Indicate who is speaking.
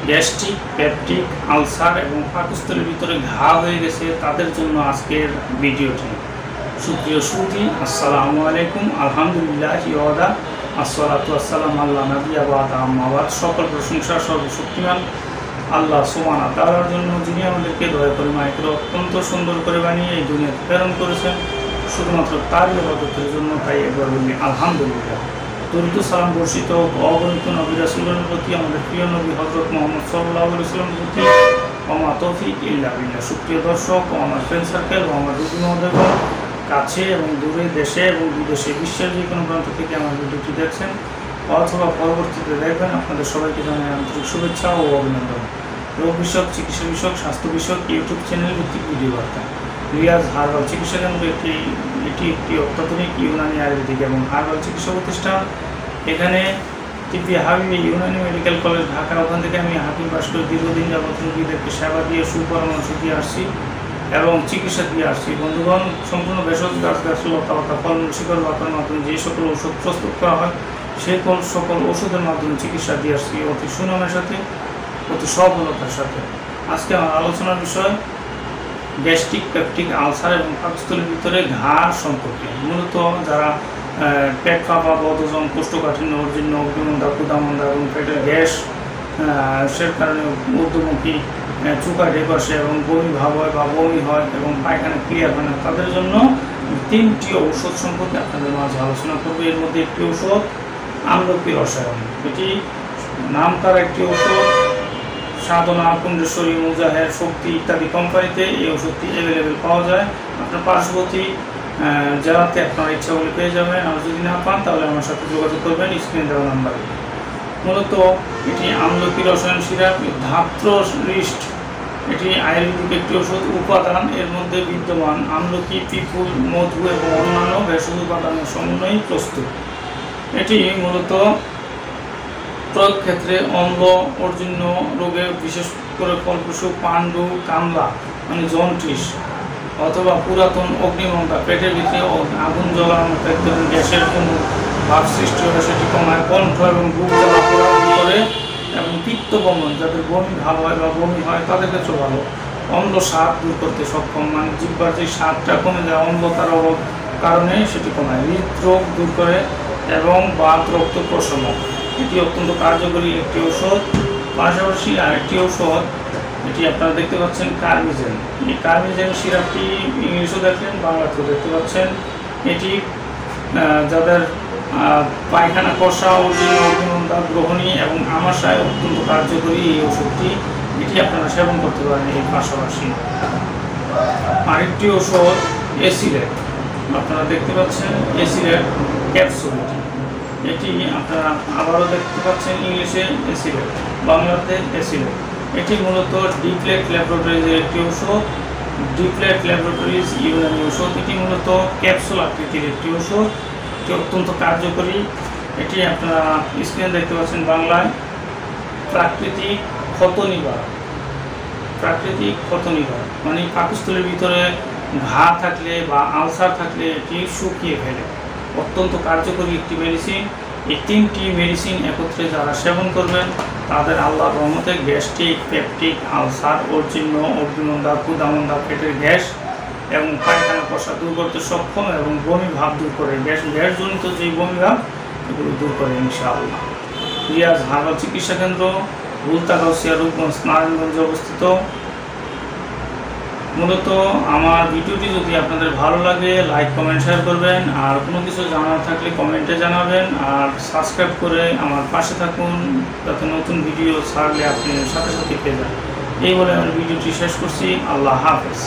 Speaker 1: Gastric, peptic ulcer এবং পাকস্থলীর ভিতরে ঘা হয়ে গেছে তাদের জন্য আজকের ভিডিওটি। সুপ্রিয় সুধী, আসসালামু আলাইকুম। আলহামদুলিল্লাহ ওয়াদা আসসালাতু আসসালাম আল্লাহ নবী আবাদ আম্মাবাদ। সকল প্রশংসা সর্বশক্তিমান আল্লাহ সুবহানাহু ওয়া তাআলার জন্য, যিনি আমাদেরকে দয়া করে মাইকের অত্যন্ত সুন্দর করে বানিয়ে এই দুনিয়াতে প্রেরণ করেছেন শুধুমাত্র তার ইবাদতের জন্য। তাই একবার বলি আলহামদুলিল্লাহ। দরুদ সালাম বর্ষিত অগণিত নবী রাসূলের প্রতি, আমাদের প্রিয় নবী হযরত মুহাম্মদ সাল্লাল্লাহু আলাইহি ওয়াসাল্লামের প্রতি। ওমা তৌফিক ইল্লা বিল্লাহ। সুপ্রিয় দর্শক ও আমার ফ্রেন্ড সার্কেল ও আমার রুগী মহোদয়গণ, কাছে এবং দূরে, দেশে এবং বিদেশে, বিশ্বের যে কোনো প্রান্ত থেকে আমার ভিডিওটি দেখছেন অথবা পরবর্তীতে দেখবেন, আপনাদের সবাইকে জানাই আন্তরিক শুভেচ্ছা ও অভিনন্দন। রোগ বিষয়ক, চিকিৎসা বিষয়ক, স্বাস্থ্য বিষয়ক ইউটিউব চ্যানেল ভিত্তিক ভিডিও বার্তা রিয়াজ হার্বাল চিকিৎসা কেন্দ্র এটি একটি অত্যাধুনিক ইউনানি আয়ুর্বেদিক এবং হার্বাল চিকিৎসা প্রতিষ্ঠান। এখানে টিপি হাবিবি ইউনানি মেডিকেল কলেজ ঢাকা, ওখান থেকে আমি হাকিম বাস করে দীর্ঘদিন যাবত রোগীদেরকে সেবা দিয়ে সুপরামর্শ দিয়ে আসছি এবং চিকিৎসা দিয়ে আসছি। বন্ধুগণ, সম্পূর্ণ ভেষজ গাছ লতা ফলমূল শিকড় বাতার মাধ্যমে যে সকল ওষুধ প্রস্তুত করা হয় সেই সকল ওষুধের মাধ্যমে চিকিৎসা দিয়ে আসছি অতি সুনামের সাথে, অতি সফলতার সাথে। আজকে আমার আলোচনার বিষয় গ্যাস্ট্রিক, পেপটিক আলসার এবং পাকস্থলীর ভিতরে ঘা সম্পর্কে। মূলত যারা পেট ফাঁপা, বদহজম, কোষ্ঠকাঠিন্য, অর্জিন্য, অগ্নিমন্দা, ক্ষুধামন্দা এবং পেটের গ্যাস সের কারণে ঊর্ধ্বমুখী চুকা ঢেকসে এবং বমি ভাব হয় বা বমি হয় এবং পায়খানা ক্লিয়ার হয় না, তাদের জন্য তিনটি ঔষধ সম্পর্কে আপনাদের মাঝে আলোচনা করবো। এর মধ্যে একটি ঔষধ আমলকি রসায়ন, এটি নাম তার একটি ঔষধ। সাধনা, কুণ্ডেশ্বরী, মুজাহের, শক্তি ইত্যাদি কোম্পানিতে এই ওষুধটি অ্যাভেলেবেল পাওয়া যায়। আপনার পার্শ্ববর্তী জেলাতে আপনার ইচ্ছা বলে পেয়ে যাবেন। আর যদি না পান তাহলে আমার সাথে যোগাযোগ করবেন স্ক্রিনে দেওয়া নাম্বারে। মূলত এটি আমলকি রসায়ন সিরাপ, ধাত্ররিষ্ট। এটি আয়ুর্বেদিক একটি ওষুধ। উপাদান এর মধ্যে বিদ্যমান আমলকি, পিপুল, মধু এবং অন্যান্য ভেষজ উপাদানের সমন্বয়ে প্রস্তুত। এটি মূলত প্রয়োগ ক্ষেত্রে অম্ল, অর্জুন্য রোগে, বিশেষ করে ফলপ্রসূ পাণ্ডু, কামলা মানে জন্ডিস অথবা পুরাতন অগ্নিমন্দা, পেটের ভিতরে আগুন জ্বলার মতো এক ধরনের গ্যাসের কোনো ভাব সৃষ্টি হয় সেটি কমায়, কণ্ঠ এবং বুক জ্বালা পোড়া দূর করে এবং পিত্ত বমন, যাদের বমি ভাব হয় বা বমি হয় তাদের ক্ষেত্রে ভালো। অম্ল স্বাদ দূর করতে সক্ষম, মানে জিহ্বার যে স্বাদটা কমে যায় অম্লতার অভাব কারণে সেটি কমায়। হৃদরোগ দূর করে এবং বাত রক্ত প্রশমন, এটি অত্যন্ত কার্যকরী একটি ঔষধ। পাশাপাশি আরেকটি ঔষধ, এটি আপনারা দেখতে পাচ্ছেন কার্মিজেন। এই কার্মিজেন সিরাপটি ইংলিশও দেখলেন, বাংলাতেও দেখতে পাচ্ছেন। এটি যাদের পায়খানা কষা, অগ্নিমন্দা, গ্রহণী এবং আমাশায় অত্যন্ত কার্যকরী এই ওষুধটি, এটি আপনারা সেবন করতে পারেন। এর পাশাপাশি আরেকটি ওষুধ এসিলেট, আপনারা দেখতে পাচ্ছেন এসিলেট ক্যাপসুল। এটি আপনারা আবারও দেখতে পাচ্ছেন ইংলিশে এসিলেট, বাংলাতে এসিলেট। এটি মূলত ডিপ্লেট ল্যাবরেটরিজের একটি ওষুধ। ডিপ্লেট ল্যাবরেটরিজ ইউনানি ওষুধ। এটি মূলত ক্যাপসুল আকৃতির একটি ওষুধ, এটি অত্যন্ত কার্যকরী। এটি আপনারা স্ক্রিনে দেখতে পাচ্ছেন বাংলায় প্রাকৃতিক ক্ষত নিবারক। প্রাকৃতিক ক্ষত নিবারক মানে পাকস্থলীর ভিতরে ঘা থাকলে বা আলসার থাকলে এটি শুকিয়ে ফেলে। অত্যন্ত কার্যকরী একটি মেডিসিন। এই তিনটি মেডিসিন একত্রে যারা সেবন করবেন তাদের আল্লাহর রহমতে গ্যাস্ট্রিক, পেপটিক আলসার, অর্জিন্য, অগ্নিমন্দা, ক্ষুধামন্দা, পেটের গ্যাস এবং পায়খানা কষা দূর করতে সক্ষম এবং বমি ভাব দূর করে, গ্যাসজনিত যে বমি ভাব এগুলো দূর করে ইনশাআল্লাহ। রিয়াজ হার্বাল চিকিৎসা কেন্দ্র, ভুলতা-গাউসিয়া, রূপগঞ্জ, নারায়ণগঞ্জে অবস্থিত। মূলত আমার ভিডিওটি যদি আপনাদের ভালো লাগে লাইক, কমেন্ট, শেয়ার করবেন। আর কোনো কিছু জানার থাকলে কমেন্টে জানাবেন। আর সাবস্ক্রাইব করে আমার পাশে থাকুন যাতে নতুন ভিডিও ছাড়লে আপনি সাথে সাথে পেয়ে যান। এই বলে আমি ভিডিওটি শেষ করছি। আল্লাহ হাফেজ।